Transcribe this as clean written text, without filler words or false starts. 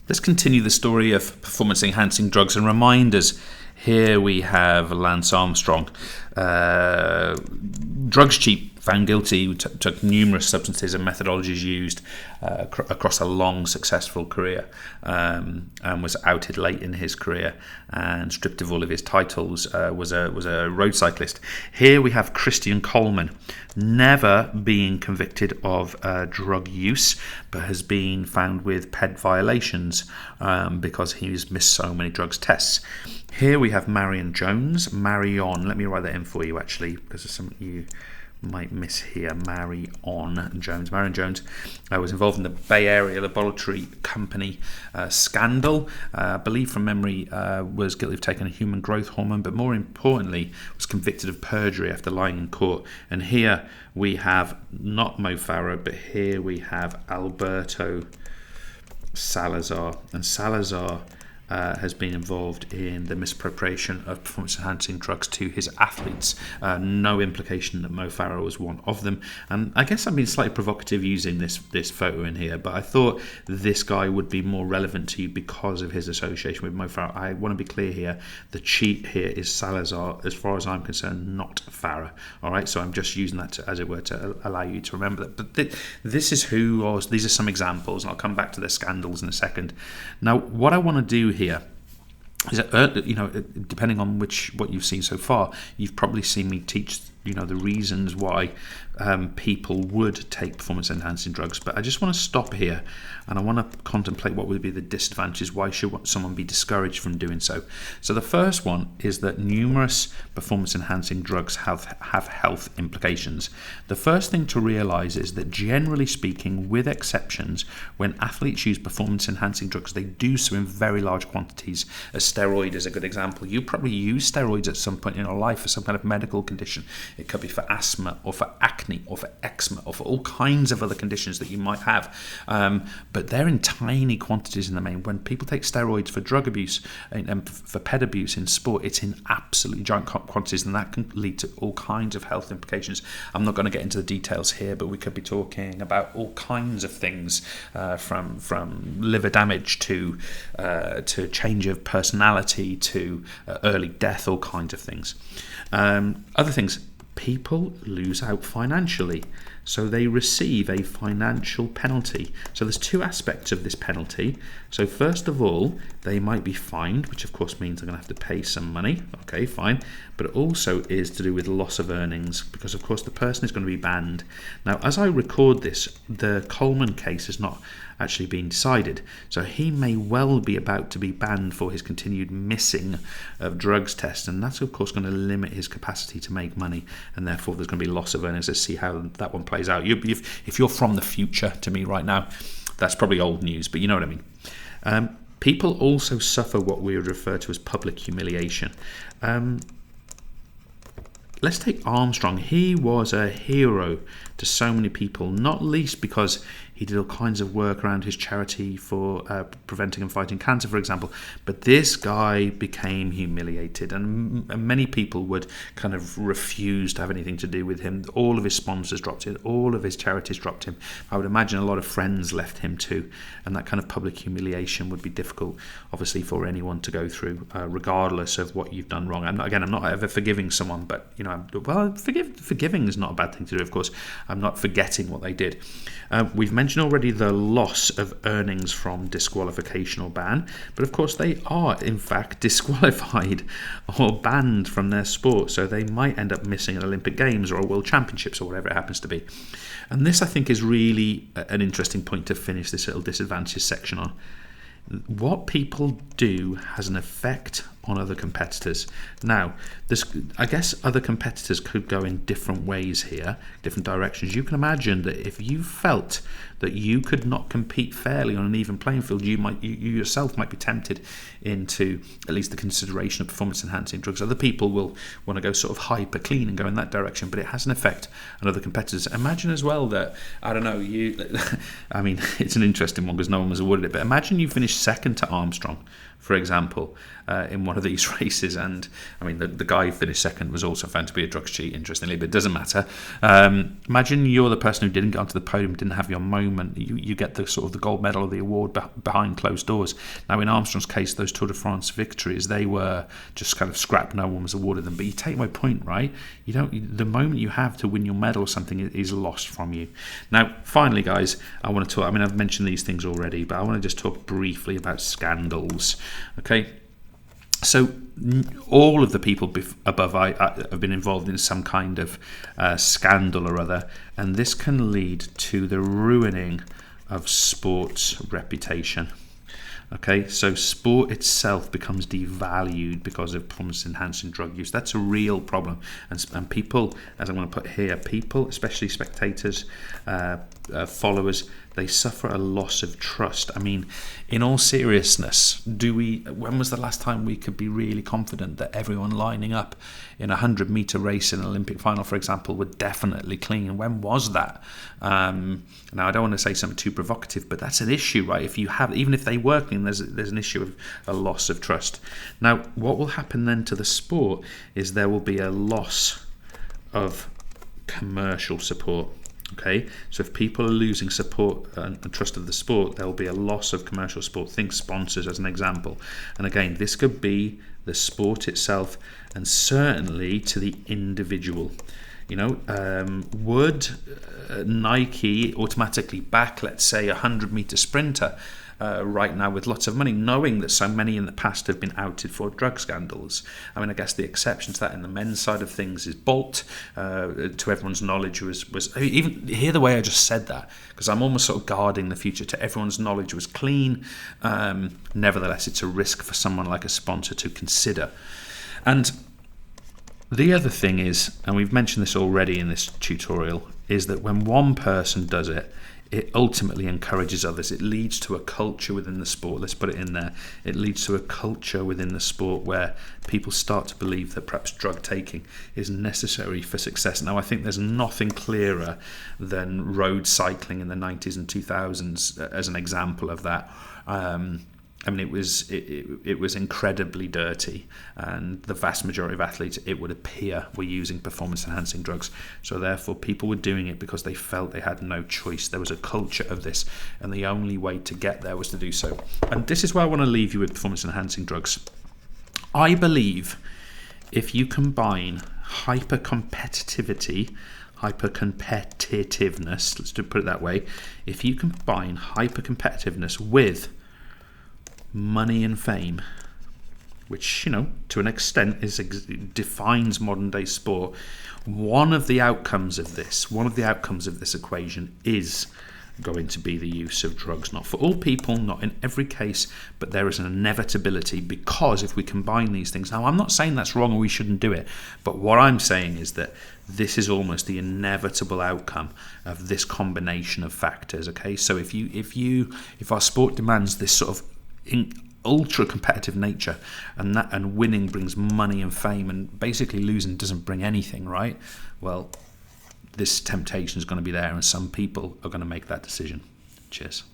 Let's continue the story of performance-enhancing drugs and reminders. Here we have Lance Armstrong. Drugs cheap, found guilty, took numerous substances and methodologies used across a long, successful career, and was outed late in his career and stripped of all of his titles. Was a road cyclist. Here we have Christian Coleman, never being convicted of drug use, but has been found with Ped violations because he's missed so many drugs tests. Here we have Marion Jones. Marion, let me write that in for you actually, because there's something you might miss here. Marion Jones. Marion Jones was involved in the Bay Area Laboratory Company scandal. I believe from memory was guilty of taking a human growth hormone, but more importantly was convicted of perjury after lying in court. And here we have not Mo Farah, but here we have Alberto Salazar. And Salazar has been involved in the misappropriation of performance-enhancing drugs to his athletes. No implication that Mo Farah was one of them. And I guess I'm being slightly provocative using this photo in here, but I thought this guy would be more relevant to you because of his association with Mo Farah. I want to be clear here. The cheat here is Salazar, as far as I'm concerned, not Farah. All right, so I'm just using that as it were to allow you to remember that. But this is who was. These are some examples, and I'll come back to the scandals in a second. Now, what I want to do here is that, depending on what you've seen so far, you've probably seen me teach the reasons why people would take performance enhancing drugs. But I just want to stop here and I want to contemplate what would be the disadvantages. Why should someone be discouraged from doing so? So the first one is that numerous performance enhancing drugs have health implications. The first thing to realize is that, generally speaking, with exceptions, when athletes use performance enhancing drugs, they do so in very large quantities. A steroid is a good example. You probably use steroids at some point in your life for some kind of medical condition. It could be for asthma or for acne or for eczema or for all kinds of other conditions that you might have. But they're in tiny quantities in the main. When people take steroids for drug abuse and for ped abuse in sport, it's in absolutely giant quantities, and that can lead to all kinds of health implications. I'm not going to get into the details here, but we could be talking about all kinds of things, from liver damage to change of personality to early death, all kinds of things. Other things, people lose out financially, so they receive a financial penalty. So there's two aspects of this penalty. So first of all, they might be fined, which of course means they're going to have to pay some money. Okay, fine. But it also is to do with loss of earnings, because of course the person is going to be banned. Now, as I record this, the Coleman case has not actually been decided, so he may well be about to be banned for his continued missing of drugs tests, and that's of course going to limit his capacity to make money, and therefore there's going to be loss of earnings. Let's see how that one plays out. If you're from the future to me right now, that's probably old news, but you know what I mean. People also suffer what we would refer to as public humiliation. Let's take Armstrong. He was a hero to so many people, not least because he did all kinds of work around his charity for preventing and fighting cancer, for example. But this guy became humiliated, and many people would kind of refuse to have anything to do with him. All of his sponsors dropped him. All of his charities dropped him. I would imagine a lot of friends left him too. And that kind of public humiliation would be difficult, obviously, for anyone to go through, regardless of what you've done wrong. I'm not ever forgiving someone, but forgiving is not a bad thing to do. Of course, I'm not forgetting what they did. We've mentioned already the loss of earnings from disqualification or ban, but of course they are in fact disqualified or banned from their sport, so they might end up missing an Olympic Games or a World Championships or whatever it happens to be. And this, I think, is really an interesting point to finish this little disadvantages section on. What people do has an effect on other competitors. Now, I guess other competitors could go in different ways here, different directions. You can imagine that if you felt that you could not compete fairly on an even playing field, you yourself might be tempted into at least the consideration of performance-enhancing drugs. Other people will want to go sort of hyper clean and go in that direction, but it has an effect on other competitors. Imagine as well that, I don't know, I mean, it's an interesting one because no one was awarded it, but imagine you finished second to Armstrong, for example, in one one of these races, and I mean the guy who finished second was also found to be a drugs cheat, interestingly, but it doesn't matter. Imagine you're the person who didn't get onto the podium, didn't have your moment. You get the sort of the gold medal or the award behind closed doors. Now in Armstrong's case, those Tour de France victories, they were just kind of scrapped. No one was awarded them. But you take my point, right? The moment you have to win your medal or something is lost from you. Now, finally, guys, I want to talk. I mean, I've mentioned these things already, but I want to just talk briefly about scandals. Okay, so all of the people above I have been involved in some kind of scandal or other, and this can lead to the ruining of sport's reputation. Okay, so sport itself becomes devalued because of performance-enhancing drug use. That's a real problem, and people, as I'm going to put here, people, especially spectators, followers, they suffer a loss of trust. I mean, in all seriousness, when was the last time we could be really confident that everyone lining up in a 100-meter race in an Olympic final, for example, were definitely clean? When was that? Now, I don't want to say something too provocative, but that's an issue, right? Even if they were clean, there's an issue of a loss of trust. Now, what will happen then to the sport is there will be a loss of commercial support. Okay, so if people are losing support and trust of the sport, there will be a loss of commercial support. Think sponsors as an example. And again, this could be the sport itself, and certainly to the individual. Would Nike automatically back, let's say, a 100-meter sprinter right now with lots of money, knowing that so many in the past have been outed for drug scandals? I mean, I guess the exception to that in the men's side of things is Bolt. To everyone's knowledge, was even hear the way I just said that, because I'm almost sort of guarding the future. To everyone's knowledge, was clean. Nevertheless, it's a risk for someone like a sponsor to consider. And the other thing is, and we've mentioned this already in this tutorial, is that when one person does it, it ultimately encourages others. It leads to a culture within the sport. Let's put it in there. It leads to a culture within the sport where people start to believe that perhaps drug taking is necessary for success. Now, I think there's nothing clearer than road cycling in the 90s and 2000s as an example of that. I mean, it was incredibly dirty, and the vast majority of athletes, it would appear, were using performance-enhancing drugs. So therefore, people were doing it because they felt they had no choice. There was a culture of this, and the only way to get there was to do so. And this is where I want to leave you with performance-enhancing drugs. I believe if you combine hyper-competitiveness, let's put it that way, if you combine hyper-competitiveness with money and fame, which, to an extent defines modern day sport, one of the outcomes of this equation is going to be the use of drugs. Not for all people, not in every case, but there is an inevitability, because if we combine these things, now I'm not saying that's wrong or we shouldn't do it, but what I'm saying is that this is almost the inevitable outcome of this combination of factors. Okay, so if our sport demands this sort of ultra competitive nature, and winning brings money and fame, and basically losing doesn't bring anything, right? Well, this temptation is going to be there, and some people are going to make that decision. Cheers.